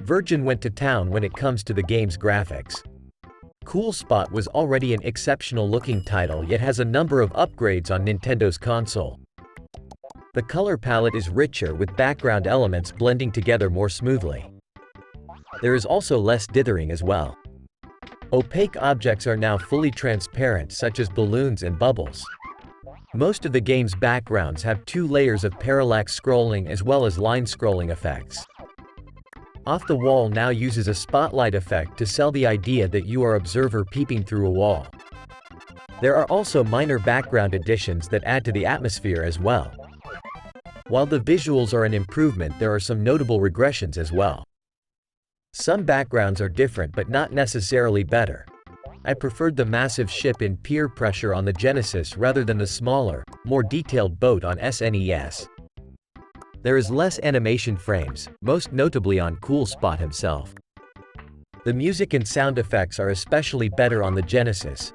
Virgin went to town when it comes to the game's graphics. Cool Spot was already an exceptional-looking title yet has a number of upgrades on Nintendo's console. The color palette is richer with background elements blending together more smoothly. There is also less dithering as well. Opaque objects are now fully transparent, such as balloons and bubbles. Most of the game's backgrounds have 2 layers of parallax scrolling as well as line scrolling effects. Off the Wall now uses a spotlight effect to sell the idea that you are observer peeping through a wall. There are also minor background additions that add to the atmosphere as well. While the visuals are an improvement, there are some notable regressions as well. Some backgrounds are different but not necessarily better. I preferred the massive ship in Peer Pressure on the Genesis rather than the smaller, more detailed boat on SNES. There is less animation frames, most notably on Cool Spot himself. The music and sound effects are especially better on the Genesis.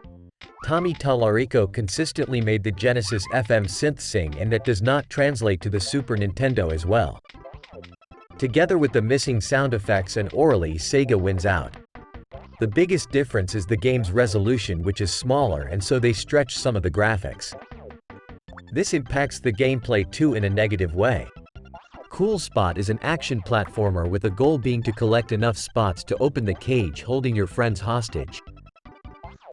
Tommy Tallarico consistently made the Genesis FM synth sing, and that does not translate to the Super Nintendo as well. Together with the missing sound effects and orally, Sega wins out. The biggest difference is the game's resolution, which is smaller, and so they stretch some of the graphics. This impacts the gameplay too in a negative way. Cool Spot is an action platformer with a goal being to collect enough spots to open the cage holding your friends hostage.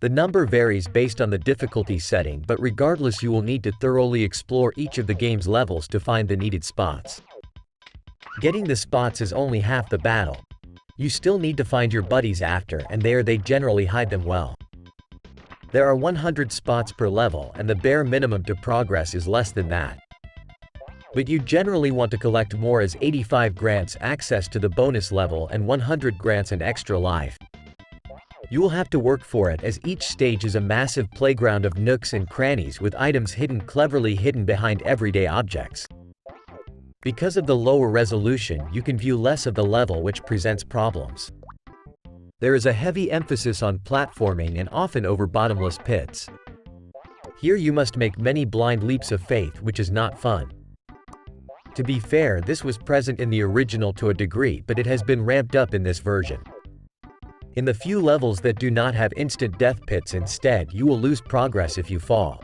The number varies based on the difficulty setting, but regardless you will need to thoroughly explore each of the game's levels to find the needed spots. Getting the spots is only half the battle. You still need to find your buddies after, and they generally hide them well. There are 100 spots per level, and the bare minimum to progress is less than that. But you generally want to collect more, as 85 grants access to the bonus level and 100 grants an extra life. You will have to work for it, as each stage is a massive playground of nooks and crannies with items cleverly hidden behind everyday objects. Because of the lower resolution, you can view less of the level, which presents problems. There is a heavy emphasis on platforming and often over bottomless pits. Here you must make many blind leaps of faith, which is not fun. To be fair, this was present in the original to a degree, but it has been ramped up in this version. In the few levels that do not have instant death pits, instead, you will lose progress if you fall.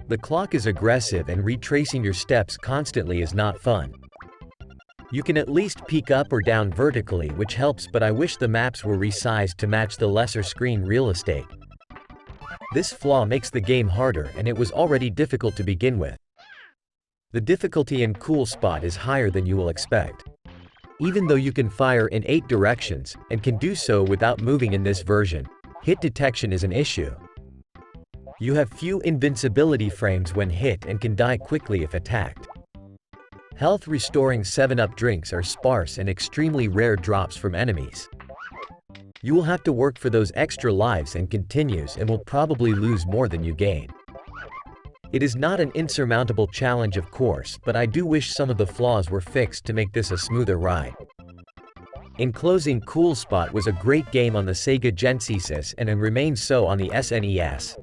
The clock is aggressive, and retracing your steps constantly is not fun. You can at least peek up or down vertically, which helps, but I wish the maps were resized to match the lesser screen real estate. This flaw makes the game harder, and it was already difficult to begin with. The difficulty in Cool Spot is higher than you will expect. Even though you can fire in 8 directions, and can do so without moving in this version, hit detection is an issue. You have few invincibility frames when hit and can die quickly if attacked. Health restoring 7-Up drinks are sparse and extremely rare drops from enemies. You will have to work for those extra lives and continues, and will probably lose more than you gain. It is not an insurmountable challenge, of course, but I do wish some of the flaws were fixed to make this a smoother ride. In closing, Cool Spot was a great game on the Sega Genesis and remains so on the SNES.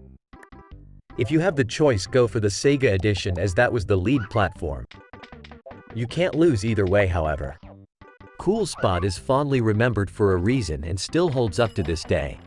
If you have the choice, go for the Sega edition, as that was the lead platform. You can't lose either way, however. Cool Spot is fondly remembered for a reason and still holds up to this day.